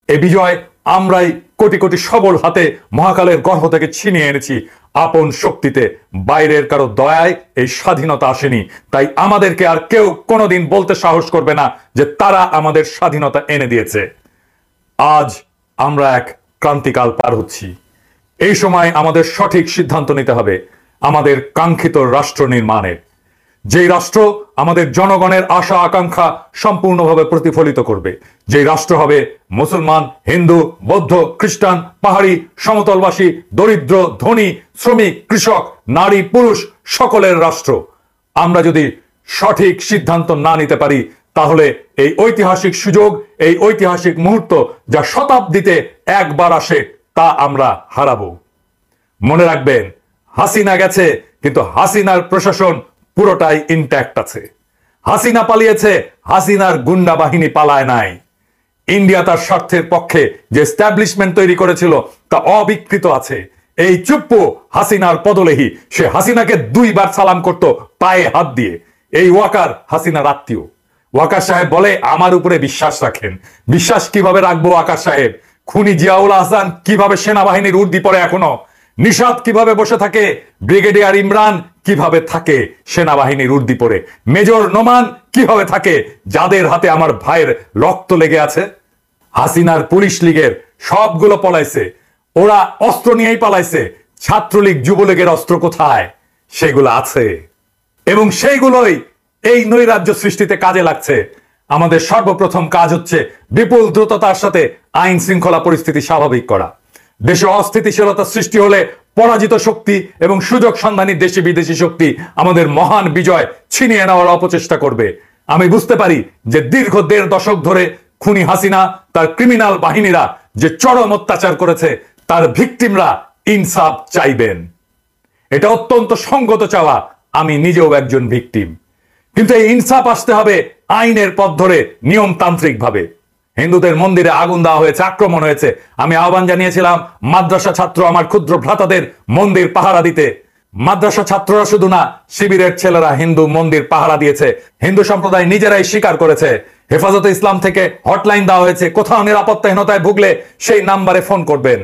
এই বিজয় আমরাই কোটি কোটি সবল হাতে মহাকালের গর্ভ থেকে ছিনিয়ে এনেছি। আপন শক্তিতে, বাইরের কারো দয়ায় এই স্বাধীনতা আসেনি। তাই আমাদেরকে আর কেউ কোনোদিন বলতে সাহস করবে না যে তারা আমাদের স্বাধীনতা এনে দিয়েছে। আজ আমরা এক ক্রান্তিকাল পার হচ্ছি। এই সময় আমাদের সঠিক সিদ্ধান্ত নিতে হবে আমাদের কাঙ্ক্ষিত রাষ্ট্র নির্মাণের, যেই রাষ্ট্র আমাদের জনগণের আশা আকাঙ্ক্ষা সম্পূর্ণভাবে প্রতিফলিত করবে, যেই রাষ্ট্র হবে মুসলমান, হিন্দু, বৌদ্ধ, খ্রিস্টান, পাহাড়ি, সমতলবাসী, দরিদ্র, ধনী, শ্রমিক, কৃষক, নারী, পুরুষ সকলের রাষ্ট্র। আমরা যদি সঠিক সিদ্ধান্ত না নিতে পারি তাহলে এই ঐতিহাসিক সুযোগ, এই ঐতিহাসিক মুহূর্ত যা শতাব্দীতে একবার আসে তা আমরা হারাবো। মনে রাখবেন, হাসিনা গেছে কিন্তু হাসিনার প্রশাসন পুরোটাই ইনট্যাক্ট আছে। হাসিনা পালিয়েছে, হাসিনার গুন্ডা বাহিনী পালায় নাই। ইন্ডিয়া তার স্বার্থের পক্ষে যে এস্টাবলিশমেন্ট তৈরি করেছিল তা অবিকৃত আছে। এই চুপ্পু হাসিনার পদলেহী, সে হাসিনাকে 2 বার সালাম করত পায়ে হাত দিয়ে। এই ওয়াকার হাসিনার আত্মীয়। ওয়াকার সাহেব বলে আমার উপরে বিশ্বাস রাখেন। বিশ্বাস কিভাবে রাখবো ওয়াকার সাহেব? খুনি জিয়াউল আহসান কিভাবে সেনাবাহিনীর উর্দি পরে এখনো, নিশাত কিভাবে বসে থাকে, ব্রিগেডিয়ার ইমরান কিভাবে থাকে সেনাবাহিনীর উর্দি পরে, মেজর নোমান কিভাবে থাকে যাদের হাতে আমার ভাইয়ের রক্ত লেগে আছে। হাসিনার পুলিশ লীগের সবগুলো পলাইছে, ওরা অস্ত্র নিয়েই পালাইছে। ছাত্রলীগ যুবলীগের অস্ত্র কোথায়? সেগুলো আছে এবং সেইগুলোই এই নৈরাজ্য সৃষ্টিতে কাজে লাগছে। আমাদের সর্বপ্রথম কাজ হচ্ছে বিপুল দ্রুততার সাথে আইন শৃঙ্খলা পরিস্থিতি স্বাভাবিক করা। দেশে অস্থিতিশীলতা সৃষ্টি হলে পরাজিত শক্তি এবং সুযোগ সন্ধানী দেশি বিদেশি শক্তি আমাদের মহান বিজয় ছিনিয়ে নেওয়ার অপচেষ্টা করবে। আমি বুঝতে পারি যে দীর্ঘ 1.5 দশক ধরে খুনি হাসিনা, তার ক্রিমিনাল বাহিনীরা যে চরম অত্যাচার করেছে তার ভিকটিমরা ইনসাফ চাইবেন। এটা অত্যন্ত সঙ্গত চাওয়া, আমি নিজেও একজন ভিকটিম। কিন্তু এই ইনসাফ আসতে হবে আইনের পথ ধরে, নিয়মতান্ত্রিক ভাবে। হিন্দুদের মন্দিরে আগুন দেওয়া হয়েছে, আক্রমণ হয়েছে। আমি আহ্বান জানিয়েছিলাম মাদ্রাসা ছাত্র আমার ক্ষুদ্র ভ্রাতাদের মন্দির পাহারা দিতে। মাদ্রাসা ছাত্ররা শুধু না, শিবিরের ছেলেরা হিন্দু মন্দির পাহারা দিয়েছে। হিন্দু সম্প্রদায় নিজেরাই স্বীকার করেছে। হেফাজতে ইসলাম থেকে হটলাইন দেওয়া হয়েছে, কোথাও নিরাপত্তাহীনতায় ভুগলে সেই নাম্বারে ফোন করবেন।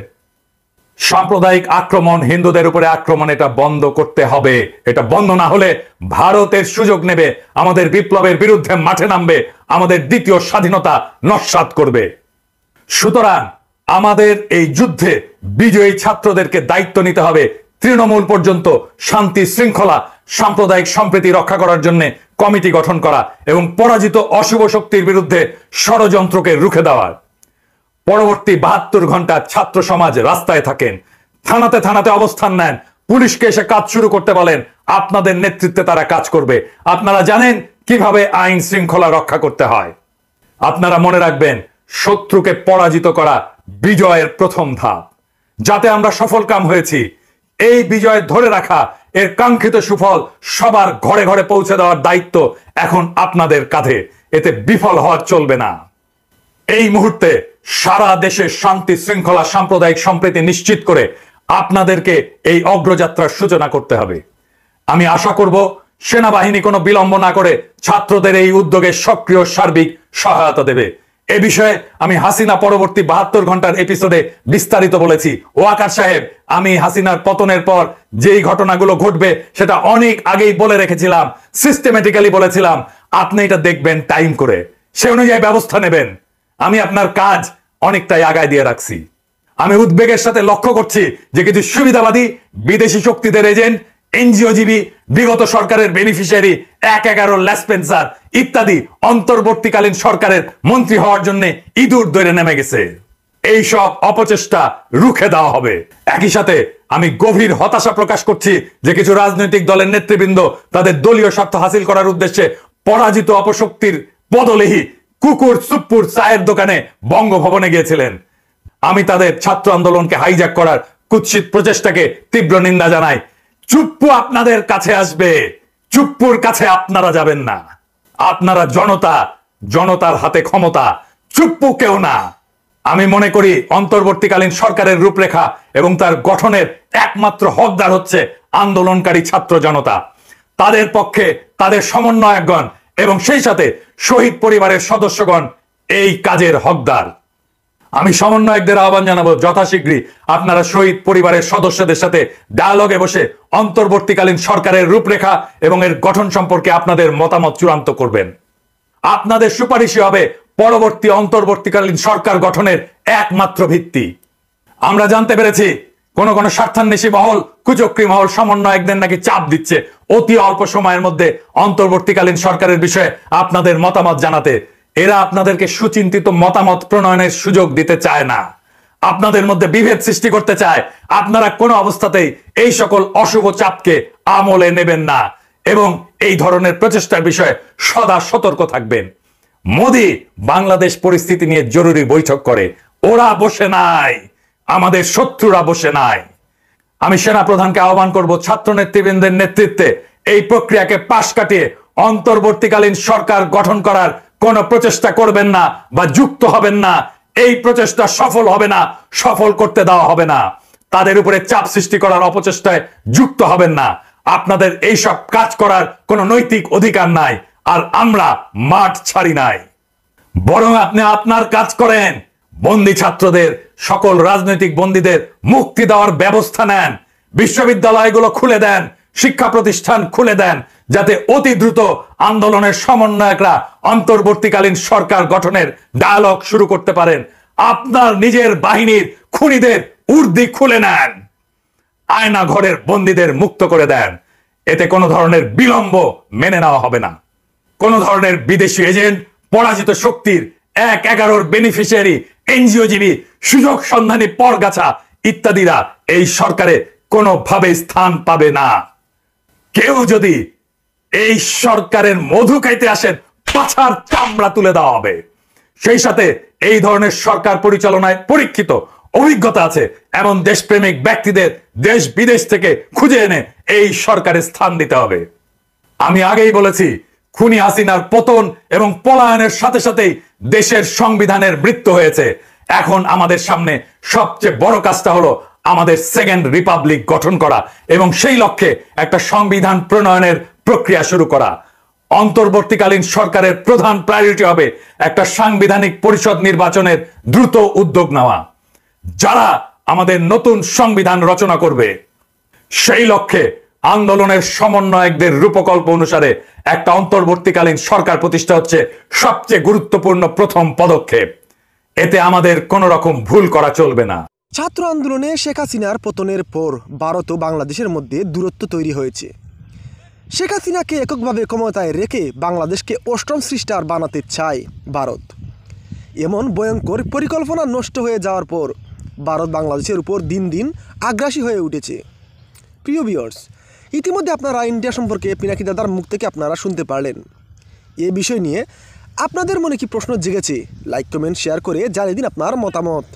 সাম্প্রদায়িক আক্রমণ, হিন্দুদের উপরে আক্রমণ, এটা বন্ধ করতে হবে। এটা বন্ধ না হলে ভারতের সুযোগ নেবে, আমাদের বিপ্লবের বিরুদ্ধে মাঠে নামবে, আমাদের দ্বিতীয় স্বাধীনতা নস্যাৎ করবে। সুতরাং আমাদের এই যুদ্ধে বিজয়ী ছাত্রদেরকে দায়িত্ব নিতে হবে তৃণমূল পর্যন্ত শান্তি শৃঙ্খলা সাম্প্রদায়িক সম্প্রীতি রক্ষা করার জন্য কমিটি গঠন করা এবং পরাজিত অশুভ শক্তির বিরুদ্ধে ষড়যন্ত্রকে রুখে দেওয়ার। পরবর্তী 72 ঘন্টা ছাত্র সমাজ রাস্তায় থাকেন, থানাতে থানাতে অবস্থান নেন, পুলিশকে এসে কাজ শুরু করতে বলেন। আপনাদের নেতৃত্বে তারা কাজ করবে। আপনারা জানেন কিভাবে আইন শৃঙ্খলা রক্ষা করতে হয়। আপনারা মনে রাখবেন, শত্রুকে পরাজিত করা বিজয়ের প্রথম ধাপ। যাতে আমরা সফল কাম হয়েছি, এই বিজয় ধরে রাখা, এর কাঙ্ক্ষিত সুফল সবার ঘরে ঘরে পৌঁছে দেওয়ার দায়িত্ব এখন আপনাদের কাঁধে। এতে বিফল হওয়া চলবে না। এই মুহূর্তে সারা দেশে শান্তি শৃঙ্খলা সাম্প্রদায়িক সম্প্রীতি নিশ্চিত করে আপনাদেরকে এই অগ্রযাত্রার সূচনা করতে হবে। আমি আশা করব সেনাবাহিনী কোনো বিলম্ব না করে ছাত্রদের এই উদ্যোগে সক্রিয় সার্বিক সহায়তা দেবে। এ বিষয়ে আমি হাসিনা পরবর্তী 72 ঘন্টার এপিসোডে বিস্তারিত বলেছি। ওয়াকার সাহেব, আমি হাসিনার পতনের পর যেই ঘটনাগুলো ঘটবে সেটা অনেক আগেই বলে রেখেছিলাম, সিস্টেমেটিক্যালি বলেছিলাম। আপনি এটা দেখবেন টাইম করে, সে অনুযায়ী ব্যবস্থা নেবেন। আমি আপনার কাজ অনেকটাই আগায় দিয়ে রাখছি। আমি উদ্বেগের সাথে লক্ষ্য করছি যে কিছু সুবিধাবাদী বিদেশি শক্তিদের এজেন্ট, এনজিওজীবী, বিগত সরকারের বেনিফিশিয়ারি, 1-11 লেসপেন্সার ইত্যাদি অন্তর্বর্তীকালীন সরকারের মন্ত্রী হওয়ার জন্য ইঁদুর দৌড়ে নেমে গেছে। এই সব অপচেষ্টা রুখে দেওয়া হবে। একই সাথে আমি গভীর হতাশা প্রকাশ করছি যে কিছু রাজনৈতিক দলের নেতৃবৃন্দ তাদের দলীয় স্বার্থ হাসিল করার উদ্দেশ্যে পরাজিত অপশক্তির পদলেহী কুকুর সুপ্পুর চায়ের দোকানে বঙ্গভবনে গিয়েছিলেন। আমি তাদের ছাত্র আন্দোলনকে হাইজ্যাক করার কুৎসিত প্রচেষ্টাকে তীব্র নিন্দা জানাই। চুপ্পু আপনাদের কাছে আসবে, চুপ্পুর কাছে আপনারা যাবেন না। আপনারা জনতা, জনতার হাতে ক্ষমতা, চুপ্পু কেউ না। আমি মনে করি অন্তর্বর্তীকালীন সরকারের রূপরেখা এবং তার গঠনের একমাত্র হকদার হচ্ছে আন্দোলনকারী ছাত্র জনতা, তাদের পক্ষে তাদের সমন্বয়কগণ এবং সেই সাথে শহীদ পরিবারের সদস্যগণ এই কাজের হকদার। আমি সমন্বয়কদের আহ্বান জানাবো যথাশীঘ্রই আপনারা শহীদ পরিবারের সদস্যদের সাথে ডায়ালগে বসে অন্তর্বর্তীকালীন সরকারের রূপরেখা এবং এর গঠন সম্পর্কে আপনাদের মতামত চূড়ান্ত করবেন। আপনাদের সুপারিশই হবে পরবর্তী অন্তর্বর্তীকালীন সরকার গঠনের একমাত্র ভিত্তি। আমরা জানতে পেরেছি কোন কোন স্বার্থান্বেষী মহল, কুচক্রী মহল সমন্বয়কদের নাকি চাপ দিচ্ছে অতি অল্প সময়ের মধ্যে অন্তর্বর্তীকালীন সরকারের বিষয়ে আপনাদের মতামত জানাতে। এরা আপনাদেরকে সুচিন্তিত মতামত প্রণয়নের সুযোগ দিতে চায় না, আপনাদের মধ্যে বিভেদ সৃষ্টি করতে চায়। আপনারা কোনো অবস্থাতেই এই সকল অশুভ চাপকে আমলে নেবেন না এবং এই ধরনের প্রচেষ্টার বিষয়ে সদা সতর্ক থাকবেন। মোদি বাংলাদেশ পরিস্থিতি নিয়ে জরুরি বৈঠক করে, ওরা বসে নাই, আমাদের শত্রুরা বসে নাই। আমি সেনা প্রধানকে আহ্বান করব ছাত্র নেতৃবৃন্দের নেতৃত্বে এই প্রক্রিয়াকে পাশ কাটিয়ে অন্তর্বর্তীকালীন সরকার গঠন করার কোন প্রচেষ্টা করবেন না বা যুক্ত হবেন না। এই প্রচেষ্টা সফল হবে না, সফল করতে দেওয়া হবে না। তাদের উপরে চাপ সৃষ্টি করার অপচেষ্টায় যুক্ত হবেন না। আপনাদের এই সব কাজ করার কোনো নৈতিক অধিকার নাই, আর আমরা মাঠ ছাড়ি নাই। বরং আপনি আপনার কাজ করেন, বন্দী ছাত্রদের, সকল রাজনৈতিক বন্দীদের মুক্তি দেওয়ার ব্যবস্থা নেন, বিশ্ববিদ্যালয়গুলো খুলে দেন, শিক্ষা প্রতিষ্ঠান খুলে দেন, যাতে অতি দ্রুত আন্দোলনের সমন্বয়করা অন্তর্বর্তীকালীন সরকার গঠনের ডায়ালগ শুরু করতে পারেন। আপনার নিজের বাহিনীর খুনিদের উর্দি খুলে নেন, আয়না ঘরের বন্দীদের মুক্ত করে দেন। এতে কোনো ধরনের বিলম্ব মেনে নেওয়া হবে না। কোনো ধরনের বিদেশি এজেন্ট, পরাজিত শক্তির 1/11 বেনিফিশিয়ারি, এনজিওজীবী, সুযোগ সন্ধানী পরগাছা ইত্যাদিরা এই সরকারে কোনোভাবে স্থান পাবে না। কেউ যদি এই সরকারের মধু খাইতে আসেন, পাছার চামড়া তুলে দেওয়া হবে। সেই সাথে এই ধরনের সরকার পরিচালনায় পরীক্ষিত অভিজ্ঞতা আছে এমন দেশপ্রেমিক ব্যক্তিদের দেশ বিদেশ থেকে খুঁজে এনে এই সরকারে স্থান দিতে হবে। আমি আগেই বলেছি, খুনি হাসিনার পতন এবং পলায়নের সাথে সাথেই দেশের সংবিধানের মৃত্যু হয়েছে। এখন আমাদের সামনে সবচেয়ে বড় কাজটা হলো আমাদের সেকেন্ড রিপাবলিক গঠন করা এবং সেই লক্ষ্যে একটা সংবিধান প্রণয়নের প্রক্রিয়া শুরু করা। অন্তর্বর্তীকালীন সরকারের প্রধান প্রায়োরিটি হবে একটা সাংবিধানিক পরিষদ নির্বাচনের দ্রুত উদ্যোগ নেওয়া, যারা আমাদের নতুন সংবিধান রচনা করবে। সেই লক্ষ্যে আন্দোলনের সমন্বয়কদের রূপকল্প অনুসারে একটা অন্তর্বর্তীকালীন সরকার প্রতিষ্ঠা হচ্ছে সবচেয়ে গুরুত্বপূর্ণ প্রথম পদক্ষেপ। এতে আমাদের কোনো রকম ভুল করা চলবে না। ছাত্র আন্দোলনে শেখ হাসিনার পতনের পর ভারত ও বাংলাদেশের মধ্যে দূরত্ব তৈরি হয়েছে। শেখ হাসিনাকে এককভাবে ক্ষমতায় রেখে বাংলাদেশকে অষ্টম সৃষ্টার বানাতে চায় ভারত। এমন ভয়ঙ্কর পরিকল্পনা নষ্ট হয়ে যাওয়ার পর ভারত বাংলাদেশের উপর দিন দিন আগ্রাসী হয়ে উঠেছে। প্রিয় ভিউয়ার্স, ইতিমধ্যে আপনারা ইন্ডিয়া সম্পর্কে পিনাকি দাদার মুখ থেকে আপনারা শুনতে পারলেন। এ বিষয় নিয়ে আপনাদের মনে কি প্রশ্ন জেগেছে? লাইক, কমেন্ট, শেয়ার করে জানিয়ে দিন আপনার মতামত।